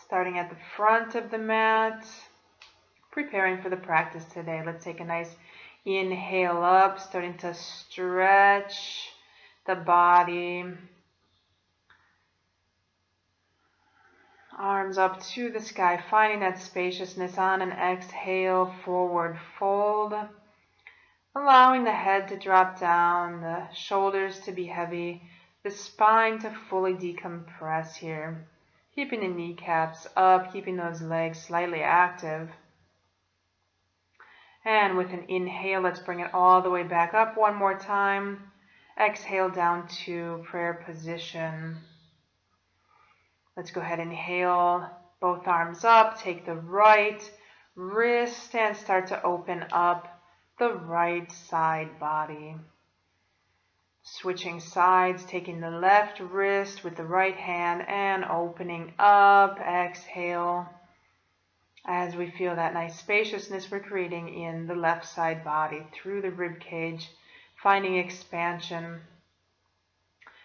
Starting at the front of the mat, preparing for the practice today. Let's take a nice inhale up, starting to stretch the body. Arms up to the sky, finding that spaciousness. On an exhale, forward fold. Allowing the head to drop down, the shoulders to be heavy, the spine to fully decompress here. Keeping the kneecaps up, keeping those legs slightly active. And with an inhale, let's bring it all the way back up one more time. Exhale down to prayer position. Let's go ahead and inhale, both arms up, take the right wrist and start to open up the right side body. Switching sides, taking the left wrist with the right hand and opening up. Exhale as we feel that nice spaciousness we're creating in the left side body through the rib cage, finding expansion.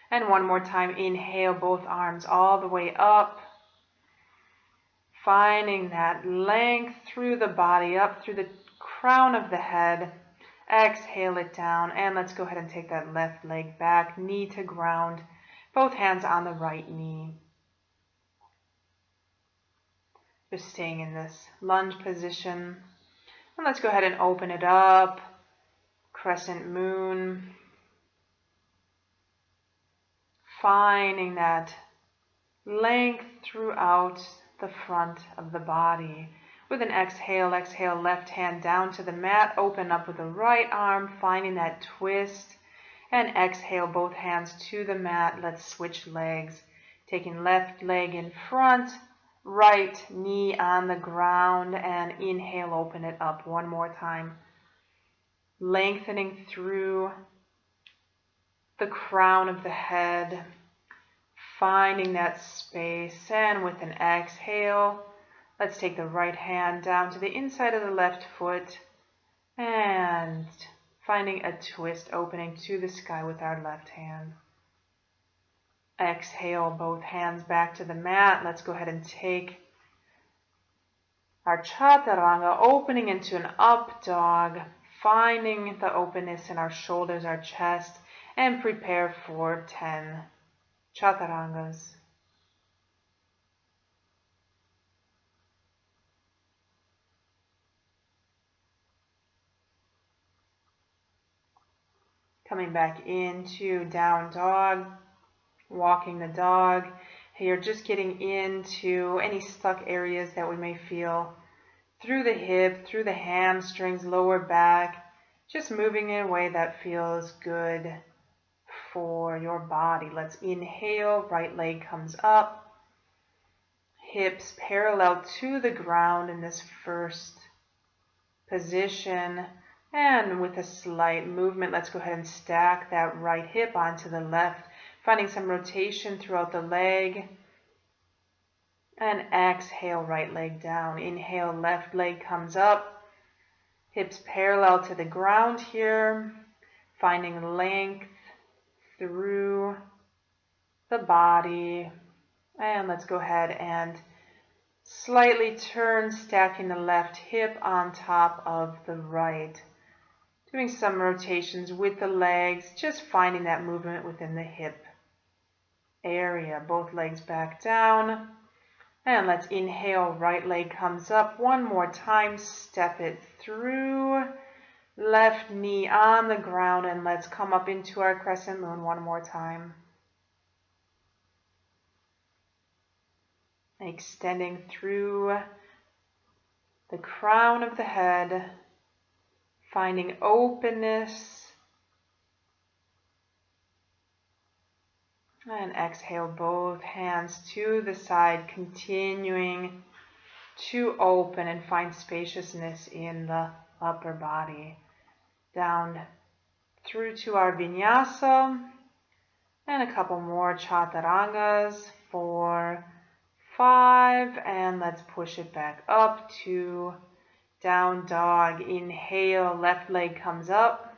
And one more time, inhale, both arms all the way up. Finding that length through the body, up through the crown of the head. Exhale it down, and let's go ahead and take that left leg back, knee to ground, both hands on the right knee. Just staying in this lunge position. And let's go ahead and open it up, crescent moon. Finding that length throughout the front of the body. With an exhale, exhale, left hand down to the mat, open up with the right arm, finding that twist. And exhale, both hands to the mat. Let's switch legs. Taking left leg in front, right knee on the ground, and inhale, open it up one more time. Lengthening through the crown of the head, finding that space. And with an exhale, let's take the right hand down to the inside of the left foot and finding a twist, opening to the sky with our left hand. Exhale, both hands back to the mat. Let's go ahead and take our chaturanga, opening into an up dog, finding the openness in our shoulders, our chest, and prepare for 10 chaturangas. Coming back into down dog, walking the dog. Here, just getting into any stuck areas that we may feel through the hip, through the hamstrings, lower back, just moving in a way that feels good for your body. Let's inhale, right leg comes up, hips parallel to the ground in this first position. And with a slight movement, let's go ahead and stack that right hip onto the left, finding some rotation throughout the leg. And exhale, right leg down. Inhale, left leg comes up, hips parallel to the ground here, finding length through the body. And let's go ahead and slightly turn, stacking the left hip on top of the right. Doing some rotations with the legs, just finding that movement within the hip area. Both legs back down. And let's inhale, right leg comes up. One more time, step it through. Left knee on the ground, and let's come up into our crescent moon one more time. Extending through the crown of the head, finding openness. And exhale, both hands to the side, continuing to open and find spaciousness in the upper body. Down through to our vinyasa, and a couple more chaturangas, 4, 5, and let's push it back up to down dog. Inhale, left leg comes up.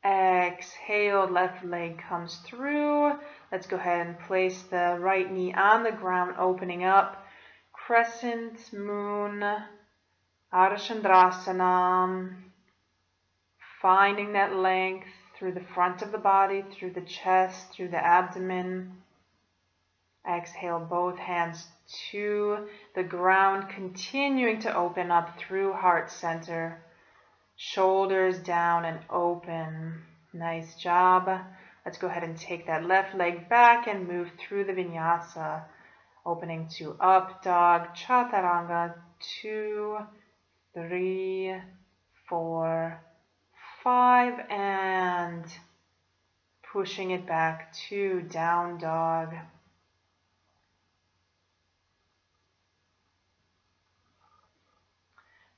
Exhale, left leg comes through. Let's go ahead and place the right knee on the ground, opening up. Crescent moon, Ardha Chandrasana. Finding that length through the front of the body, through the chest, through the abdomen. Exhale, both hands to the ground, continuing to open up through heart center. Shoulders down and open. Nice job. Let's go ahead and take that left leg back and move through the vinyasa. Opening to up dog, chaturanga, 2, 3, 4, 5, and pushing it back to down dog.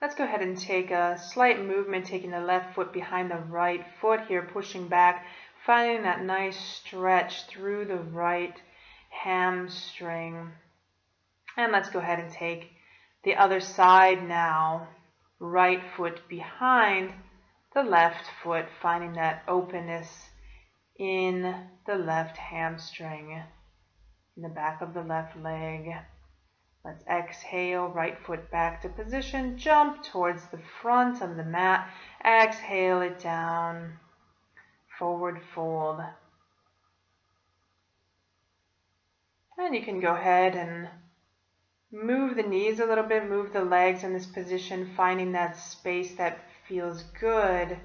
Let's go ahead and take a slight movement, taking the left foot behind the right foot here, pushing back, finding that nice stretch through the right hamstring. And let's go ahead and take the other side now. Right foot behind the left foot, finding that openness in the left hamstring, in the back of the left leg. Let's exhale, right foot back to position, jump towards the front of the mat, exhale it down, forward fold. And you can go ahead and move the knees a little bit, move the legs in this position, finding that space that feels good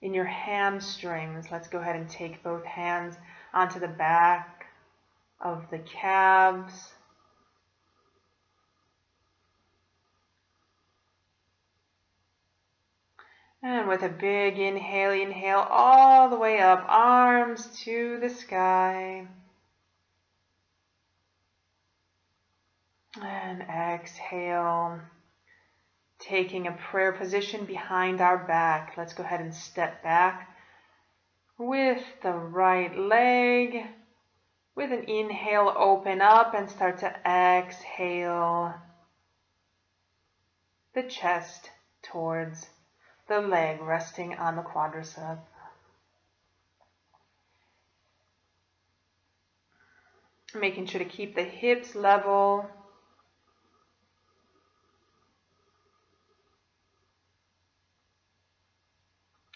in your hamstrings. Let's go ahead and take both hands onto the back of the calves. And with a big inhale all the way up, arms to the sky. And exhale, taking a prayer position behind our back. Let's go ahead and step back with the right leg. With an inhale, open up and start to exhale the chest towards the leg, resting on the quadricep. Making sure to keep the hips level.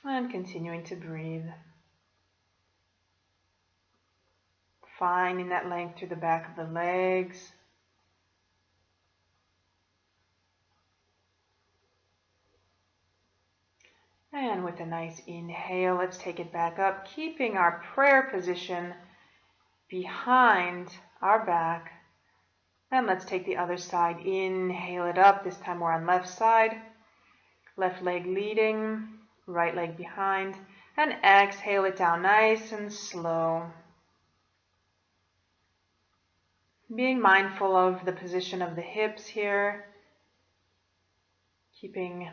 And continuing to breathe. Finding that length through the back of the legs. And with a nice inhale, let's take it back up, keeping our prayer position behind our back. And let's take the other side. Inhale it up. This time we're on left side. Left leg leading, right leg behind. And exhale it down nice and slow. Being mindful of the position of the hips here. Keeping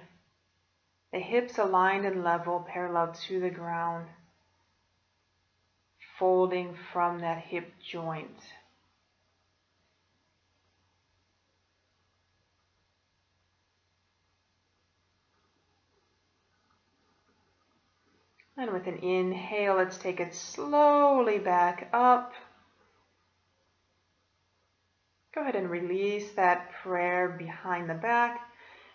the hips aligned and level, parallel to the ground. Folding from that hip joint. And with an inhale, let's take it slowly back up. Go ahead and release that prayer behind the back.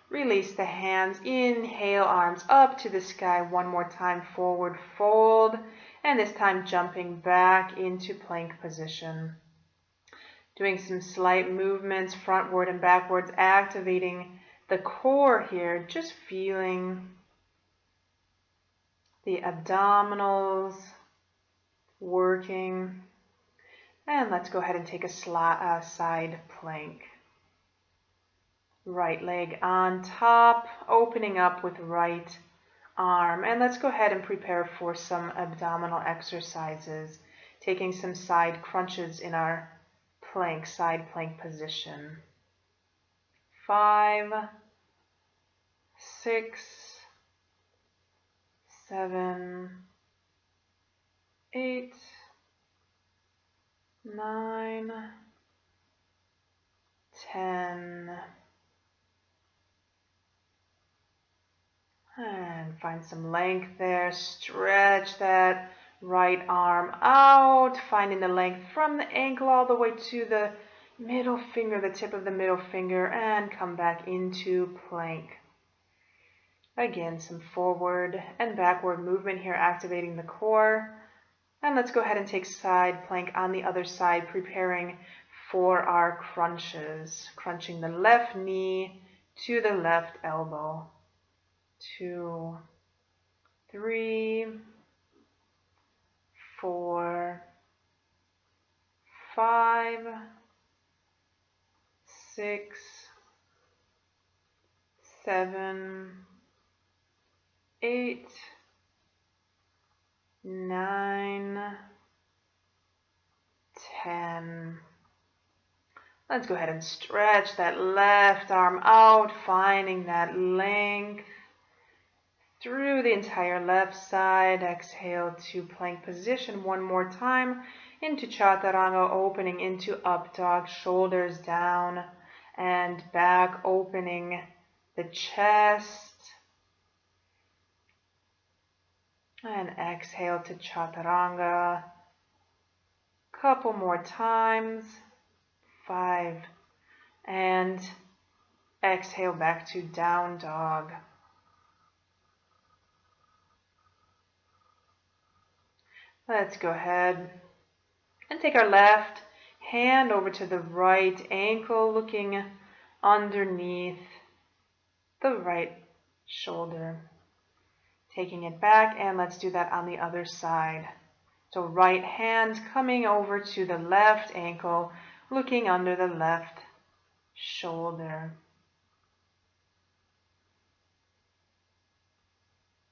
Release the hands. Inhale, arms up to the sky. One more time, forward fold. And this time jumping back into plank position. Doing some slight movements, frontward and backwards, activating the core here. Just feeling the abdominals working. And let's go ahead and take a side plank. Right leg on top, opening up with right arm. And let's go ahead and prepare for some abdominal exercises, taking some side crunches in our plank, side plank position. 5, 6, 7, 8, 9, 10, and find some length there. Stretch that Right arm out, finding the length from the ankle all the way to the middle finger, the tip of the middle finger, and come back into plank. Again, some forward and backward movement here, activating the core. And let's go ahead and take side plank on the other side, preparing for our crunches. Crunching the left knee to the left elbow. 2, 3, 4, 5, 6, 7, 8, 9, 10. Let's go ahead and stretch that left arm out, finding that length through the entire left side. Exhale to plank position one more time. Into chaturanga, opening into up dog, shoulders down and back, opening the chest. And exhale to chaturanga. Couple more times. 5. And exhale back to down dog. Let's go ahead and take our left hand over to the right ankle, looking underneath the right shoulder. Taking it back, and let's do that on the other side. So right hand coming over to the left ankle, looking under the left shoulder.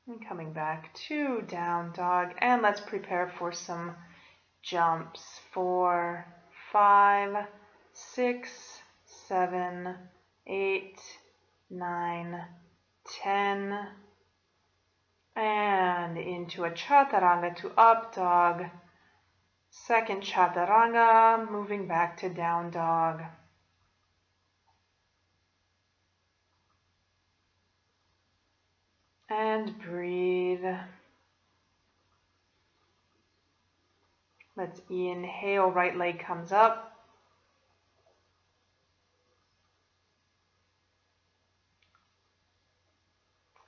And coming back to down dog, and let's prepare for some jumps. 4, 5, 6, 7, 8, 9, 10, and into a chaturanga to up dog. Second chaturanga, moving back to down dog. And breathe. Let's inhale, right leg comes up.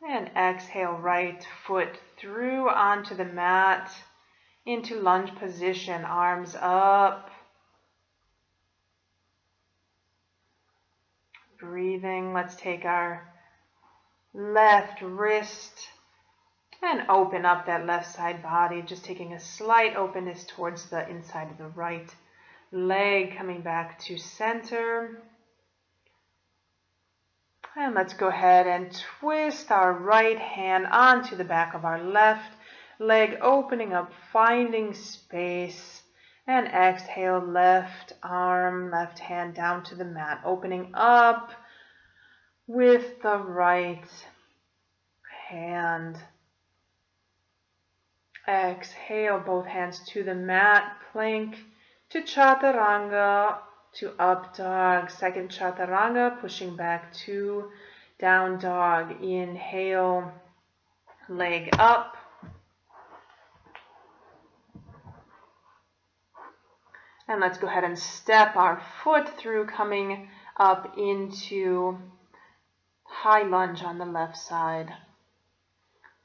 And exhale, right foot through onto the mat, into lunge position, arms up. Breathing, let's take our left wrist and open up that left side body, just taking a slight openness towards the inside of the right leg, coming back to center. And let's go ahead and twist our right hand onto the back of our left leg, opening up, finding space. And exhale, left arm, left hand down to the mat, opening up with the right hand. Exhale, both hands to the mat, plank to chaturanga, to up dog. Second chaturanga, pushing back to down dog. Inhale, leg up. And let's go ahead and step our foot through, coming up into high lunge on the left side.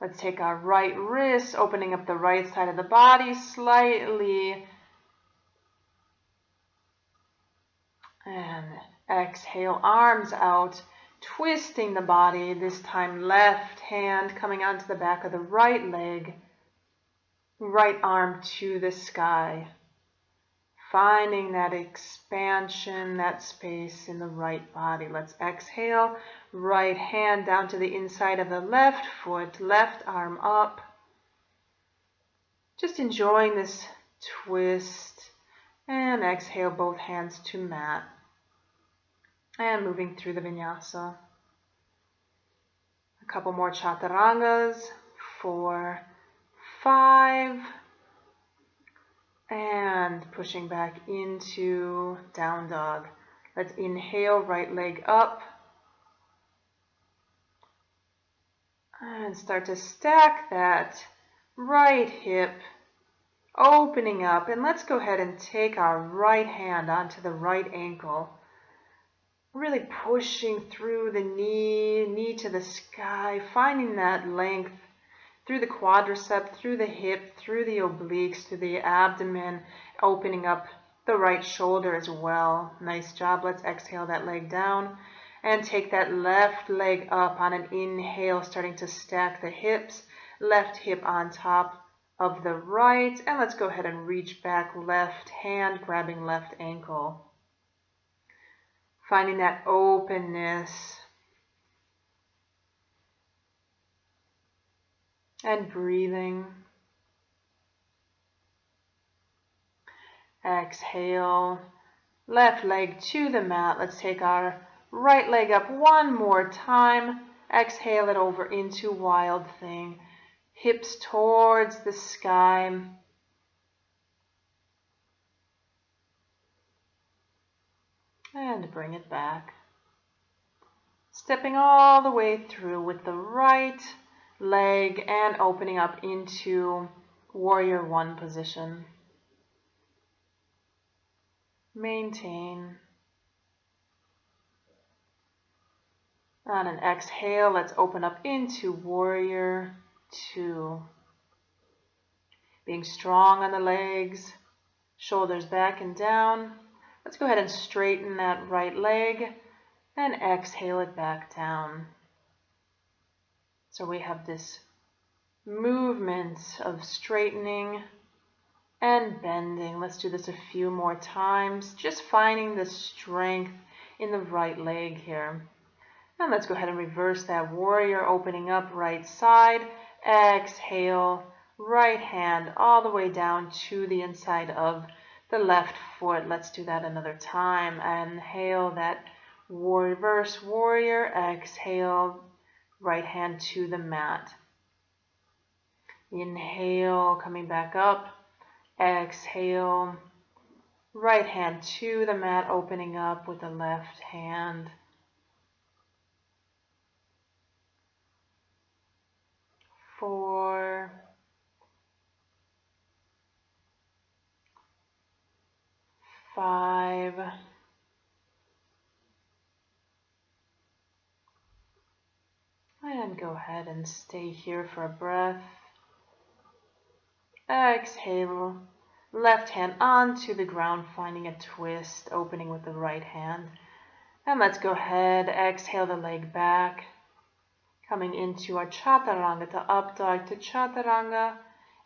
Let's take our right wrist, opening up the right side of the body slightly. And exhale, arms out, twisting the body. This time left hand coming onto the back of the right leg. Right arm to the sky. Finding that expansion, that space in the right body. Let's exhale, right hand down to the inside of the left foot, left arm up. Just enjoying this twist. And exhale, both hands to mat. And moving through the vinyasa. A couple more chaturangas. 4, 5. And pushing back into down dog. Let's inhale, right leg up. And start to stack that right hip opening up. And let's go ahead and take our right hand onto the right ankle. Really pushing through the knee to the sky, finding that length through the quadricep, through the hip, through the obliques, through the abdomen, opening up the right shoulder as well. Nice job. Let's exhale that leg down and take that left leg up on an inhale, starting to stack the hips, left hip on top of the right. And let's go ahead and reach back, left hand grabbing left ankle. Finding that openness. And breathing. Exhale. Left leg to the mat. Let's take our right leg up one more time. Exhale it over into Wild Thing. Hips towards the sky. And bring it back. Stepping all the way through with the right leg and opening up into Warrior One position. Maintain. On an exhale, let's open up into Warrior Two. Being strong on the legs, shoulders back and down. Let's go ahead and straighten that right leg and exhale it back down. So we have this movement of straightening and bending. Let's do this a few more times, just finding the strength in the right leg here. And let's go ahead and reverse that warrior, opening up right side. Exhale, right hand all the way down to the inside of the left foot. Let's do that another time. Inhale that reverse warrior. Exhale, right hand to the mat. Inhale, coming back up. Exhale, right hand to the mat, opening up with the left hand. Four, five, and go ahead and stay here for a breath. Exhale, left hand onto the ground, finding a twist, opening with the right hand. And let's go ahead, exhale the leg back, coming into our chaturanga, to up dog to chaturanga,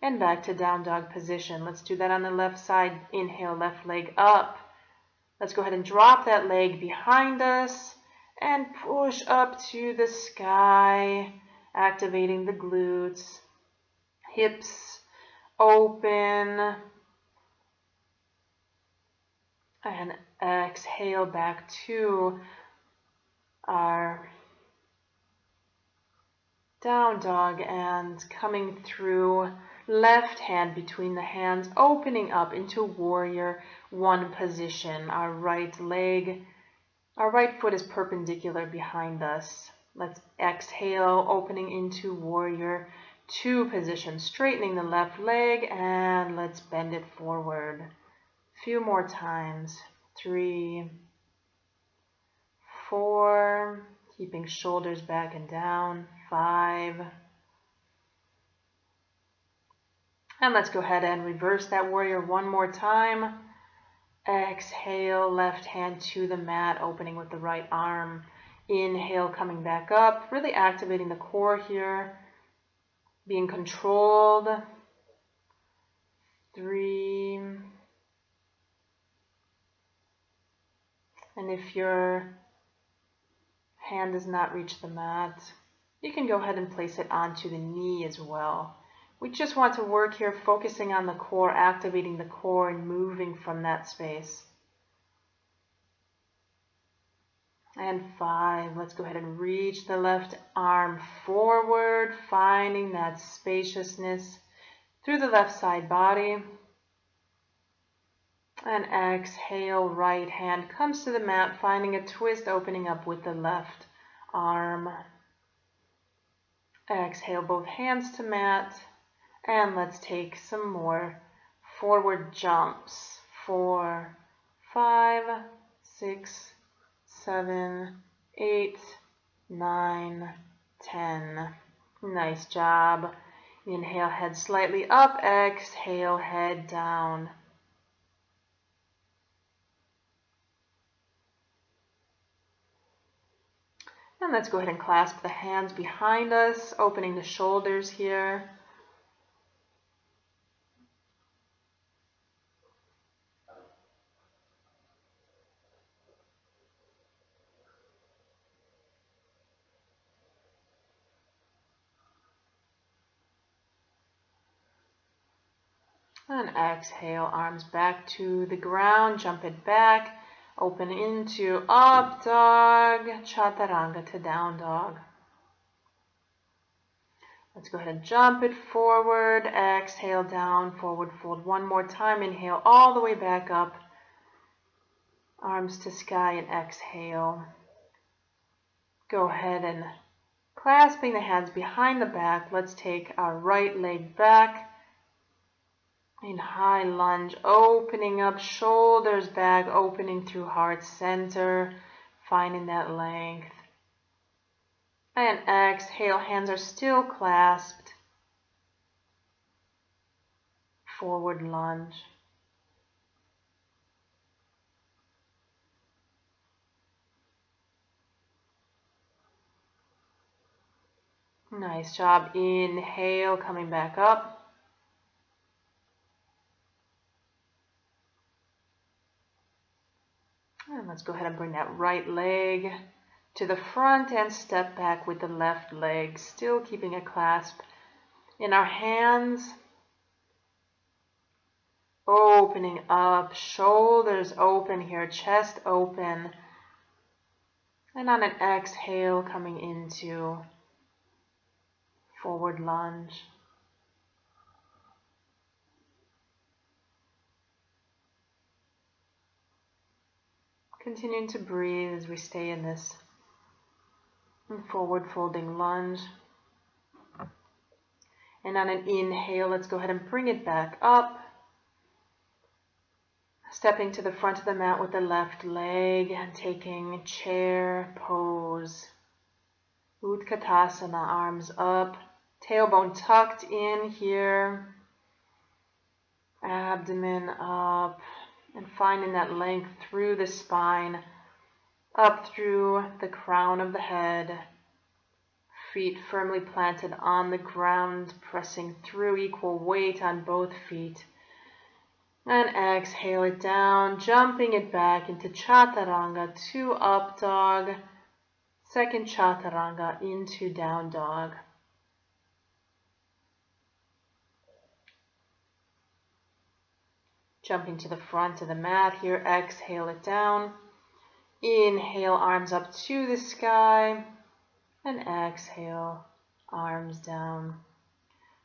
and back to down dog position. Let's do that on the left side. Inhale, left leg up. Let's go ahead and drop that leg behind us and push up to the sky, activating the glutes, hips open, and exhale back to our down dog, and coming through left hand between the hands, opening up into Warrior One position. Our right leg, our right foot is perpendicular behind us. Let's exhale, opening into Warrior Two position, straightening the left leg, and let's bend it forward. A few more times. 3, 4, keeping shoulders back and down. 5. And let's go ahead and reverse that warrior one more time. Exhale, left hand to the mat, opening with the right arm. Inhale, coming back up, really activating the core here, being controlled. 3. And if your hand does not reach the mat, you can go ahead and place it onto the knee as well. We just want to work here, focusing on the core, activating the core and moving from that space. And 5, let's go ahead and reach the left arm forward, finding that spaciousness through the left side body. And exhale, right hand comes to the mat, finding a twist, opening up with the left arm. Exhale, both hands to mat. And let's take some more Forward jumps. 4, 5, 6, 7, 8, 9, 10. Nice job. Inhale, head slightly up. Exhale, head down. And let's go ahead and clasp the hands behind us, opening the shoulders here. And exhale, arms back to the ground, jump it back, open into up dog, chaturanga to down dog. Let's go ahead and jump it forward, exhale down, forward fold one more time, inhale all the way back up, arms to sky and exhale. Go ahead and clasping the hands behind the back, let's take our right leg back. In high lunge, opening up, shoulders back, opening through heart center, finding that length. And exhale, hands are still clasped. Forward lunge. Nice job. Inhale, coming back up. And let's go ahead and bring that right leg to the front and step back with the left leg, still keeping a clasp in our hands. Opening up, shoulders open here, chest open. And on an exhale, coming into forward lunge. Continuing to breathe as we stay in this forward folding lunge. And on an inhale, let's go ahead and bring it back up. Stepping to the front of the mat with the left leg and taking chair pose. Utkatasana, arms up, tailbone tucked in here. Abdomen up. And finding that length through the spine, up through the crown of the head. Feet firmly planted on the ground, pressing through, equal weight on both feet. And exhale it down, jumping it back into chaturanga to up dog. Second chaturanga into down dog. Jumping to the front of the mat here, exhale it down. Inhale, arms up to the sky. And exhale, arms down.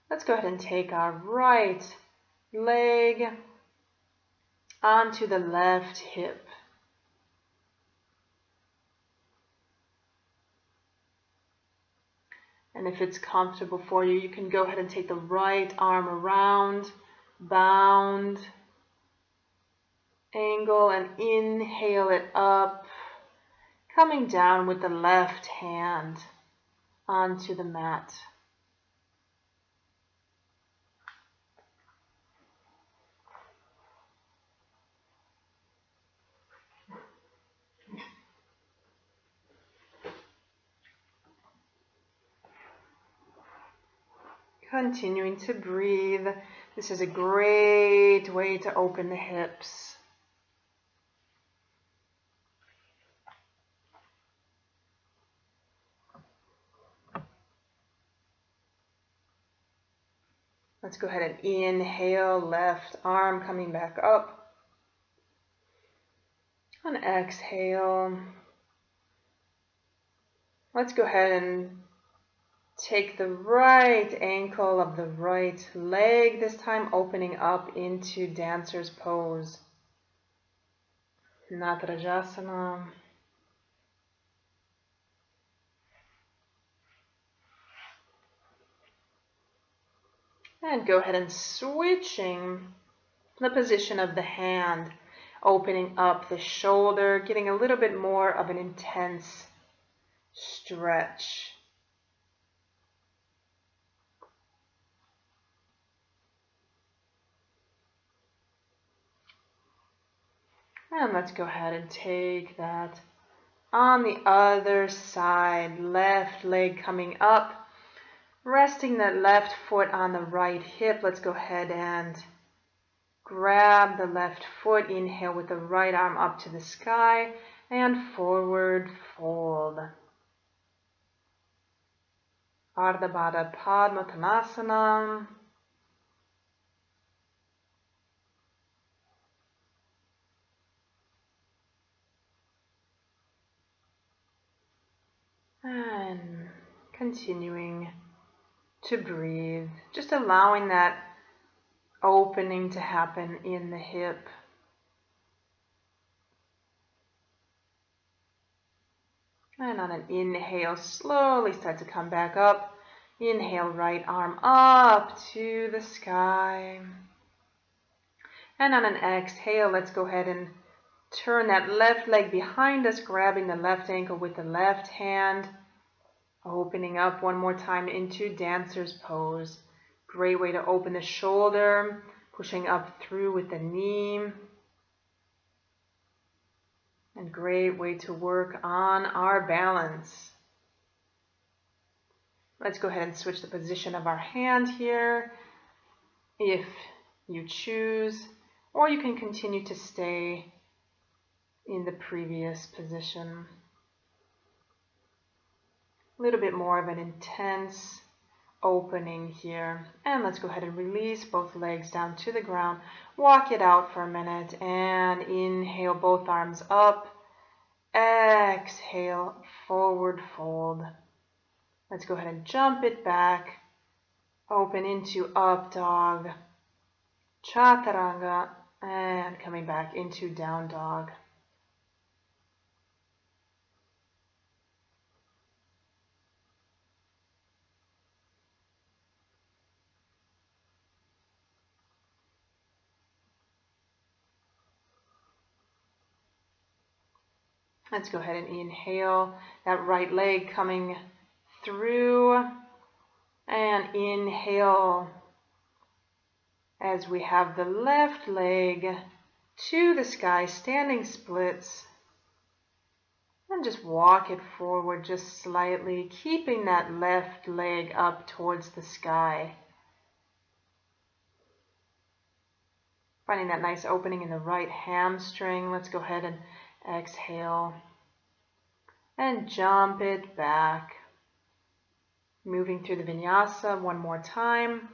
Let's go ahead and take our right leg onto the left hip. And if it's comfortable for you, you can go ahead and take the right arm around, bound, angle, and inhale it up, coming down with the left hand onto the mat. Continuing to breathe. This is a great way to open the hips. Let's go ahead and inhale, left arm coming back up. On exhale, let's go ahead and take the right ankle of the right leg, this time opening up into dancer's pose. Natarajasana. And go ahead and switching the position of the hand, opening up the shoulder, getting a little bit more of an intense stretch. And let's go ahead and take that on the other side. Left leg coming up, resting that left foot on the right hip. Let's go ahead and grab the left foot. Inhale with the right arm up to the sky and forward fold. Ardha Baddha Padma. And continuing to breathe, just allowing that opening to happen in the hip. And on an inhale, slowly start to come back up. Inhale, right arm up to the sky. And on an exhale, let's go ahead and turn that left leg behind us, grabbing the left ankle with the left hand. Opening up one more time into dancer's pose. Great way to open the shoulder, pushing up through with the knee. And great way to work on our balance. Let's go ahead and switch the position of our hand here if you choose, or you can continue to stay in the previous position. A little bit more of an intense opening here. And let's go ahead and release both legs down to the ground. Walk it out for a minute and inhale, both arms up. Exhale, forward fold. Let's go ahead and jump it back. Open into up dog, chaturanga, and coming back into down dog. Let's go ahead and inhale, that right leg coming through, and inhale as we have the left leg to the sky, standing splits, and just walk it forward just slightly, keeping that left leg up towards the sky. Finding that nice opening in the right hamstring. Let's go ahead and exhale and jump it back. Moving through the vinyasa one more time.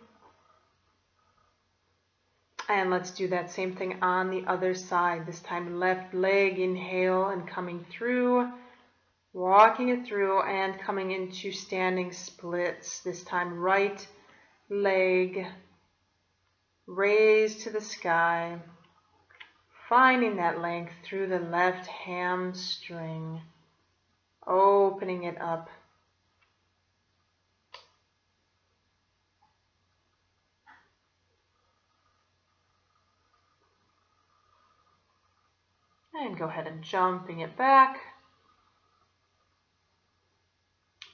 And let's do that same thing on the other side. This time left leg, inhale and coming through, walking it through and coming into standing splits. This time right leg raised to the sky. Finding that length through the left hamstring, opening it up. And go ahead and jumping it back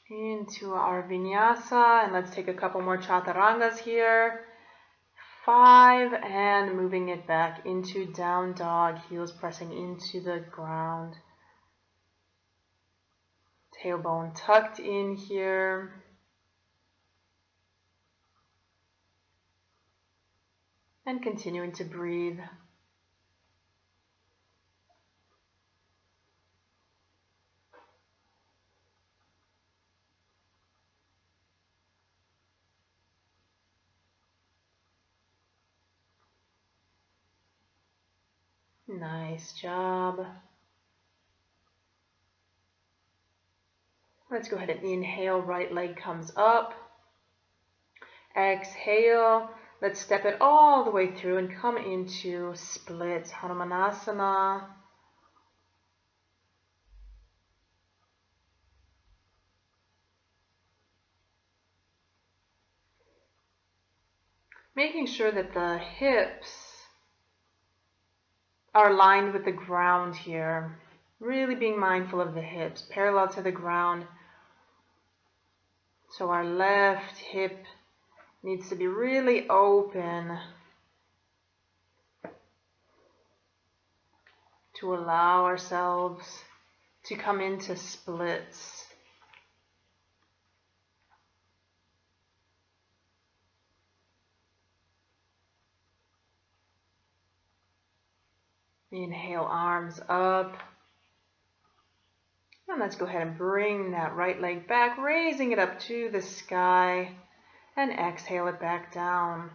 into our vinyasa. And let's take a couple more chaturangas here. 5, and moving it back into down dog, heels pressing into the ground. Tailbone tucked in here. And continuing to breathe. Nice job. Let's go ahead and inhale, right leg comes up. Exhale, let's step it all the way through and come into splits, Hanumanasana. Making sure that the hips are aligned with the ground here. Really being mindful of the hips, parallel to the ground. So our left hip needs to be really open to allow ourselves to come into splits. Inhale, arms up. And let's go ahead and bring that right leg back, raising it up to the sky. And exhale it back down.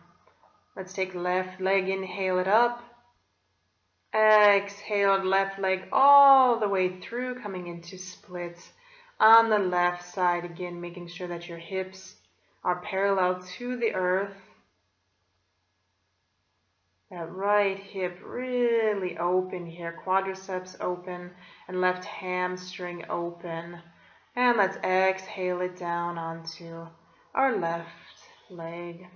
Let's take left leg, inhale it up. Exhale, left leg all the way through, coming into splits on the left side. Again, making sure that your hips are parallel to the earth. That right hip really open here, quadriceps open and left hamstring open. And let's exhale it down onto our left leg.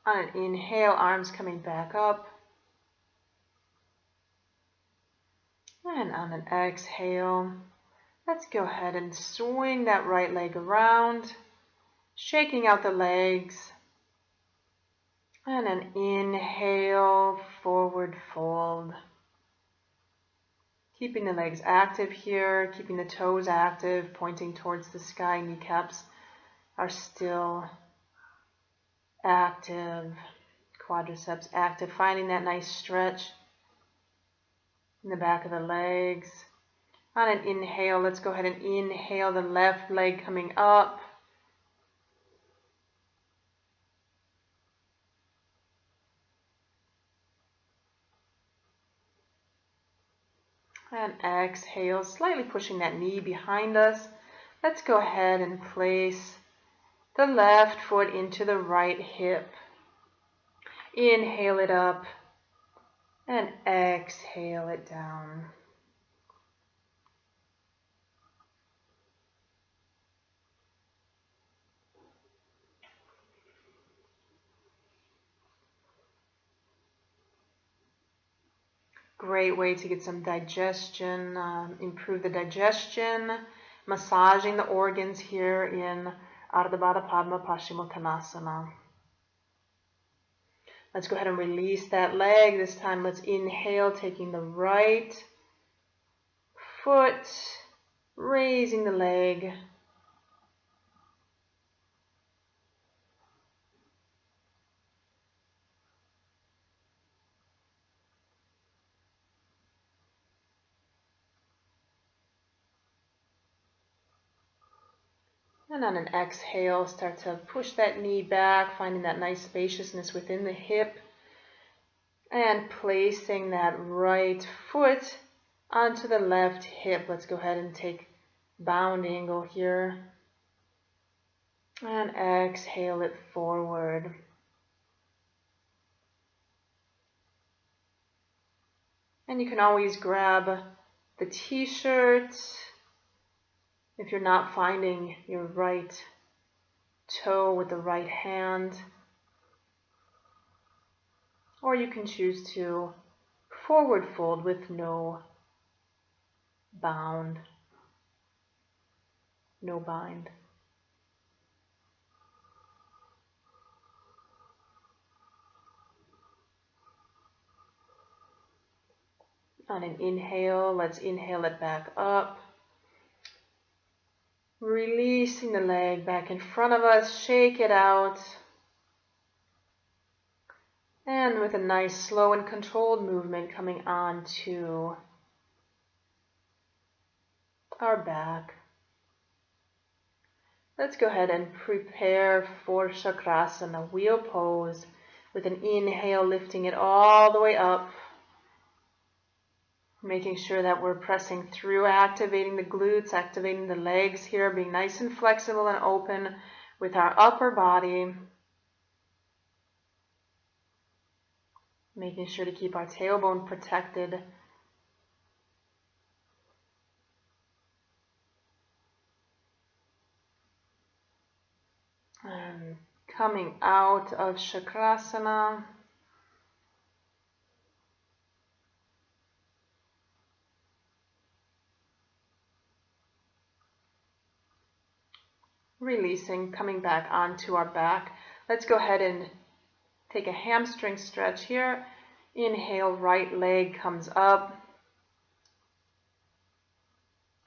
On an inhale, arms coming back up. And on an exhale, let's go ahead and swing that right leg around, shaking out the legs. And an inhale, forward fold. Keeping the legs active here, keeping the toes active, pointing towards the sky. Kneecaps are still active, quadriceps active, finding that nice stretch in the back of the legs. On an inhale, let's go ahead and inhale the left leg coming up. And exhale, slightly pushing that knee behind us. Let's go ahead and place the left foot into the right hip. Inhale it up and exhale it down. Great way to get some digestion, improve the digestion, massaging the organs here in Ardha Baddha Padma Paschimottanasana. Let's go ahead and release that leg. This time let's inhale, taking the right foot, raising the leg. And on an exhale, start to push that knee back, finding that nice spaciousness within the hip. And placing that right foot onto the left hip. Let's go ahead and take bound angle here. And exhale it forward. And you can always grab the t-shirt if you're not finding your right toe with the right hand. Or you can choose to forward fold with no bound, no bind. On an inhale, let's inhale it back up. Releasing the leg back in front of us, shake it out. And with a nice slow and controlled movement coming on to our back. Let's go ahead and prepare for Chakrasana, wheel pose, with an inhale, lifting it all the way up. Making sure that we're pressing through, activating the glutes, activating the legs here, being nice and flexible and open with our upper body. Making sure to keep our tailbone protected. And coming out of Chakrasana. Releasing, coming back onto our back. Let's go ahead and take a hamstring stretch here. Inhale, right leg comes up.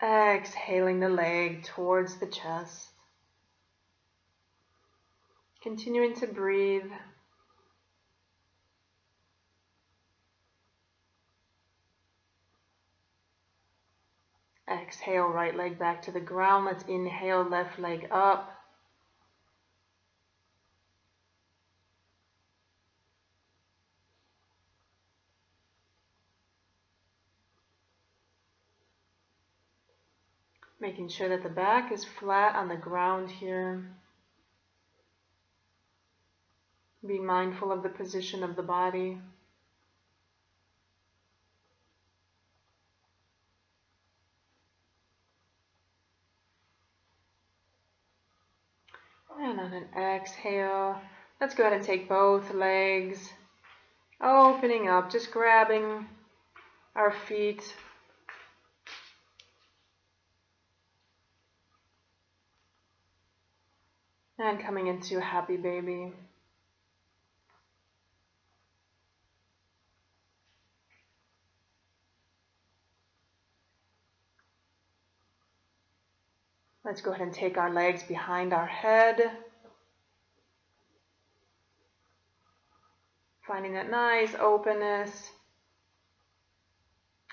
Exhaling the leg towards the chest. Continuing to breathe. Exhale, right leg back to the ground. Let's inhale, left leg up. Making sure that the back is flat on the ground here. Be mindful of the position of the body. And on an exhale, let's go ahead and take both legs, opening up, just grabbing our feet. And coming into happy baby. Let's go ahead and take our legs behind our head. Finding that nice openness.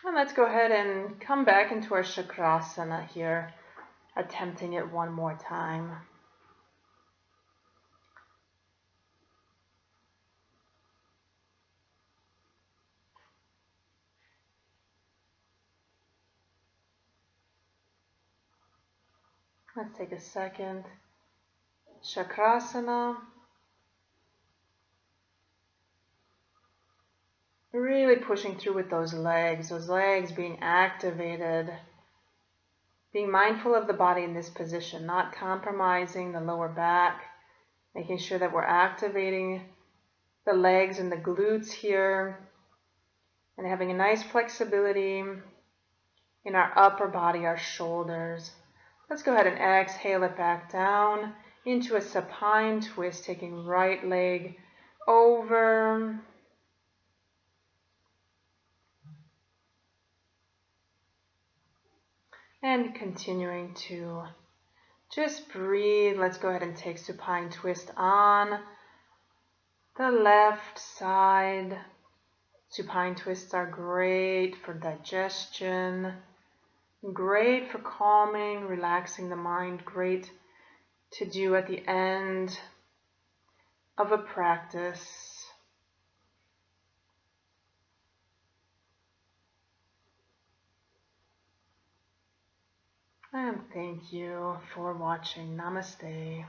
And let's go ahead and come back into our Chakrasana here, attempting it one more time. Let's take a second. Chakrasana. Really pushing through with those legs being activated. Being mindful of the body in this position, not compromising the lower back. Making sure that we're activating the legs and the glutes here. And having a nice flexibility in our upper body, our shoulders. Let's go ahead and exhale it back down into a supine twist, taking right leg over. And continuing to just breathe. Let's go ahead and take supine twist on the left side. Supine twists are great for digestion. Great for calming, relaxing the mind. Great to do at the end of a practice. And thank you for watching. Namaste.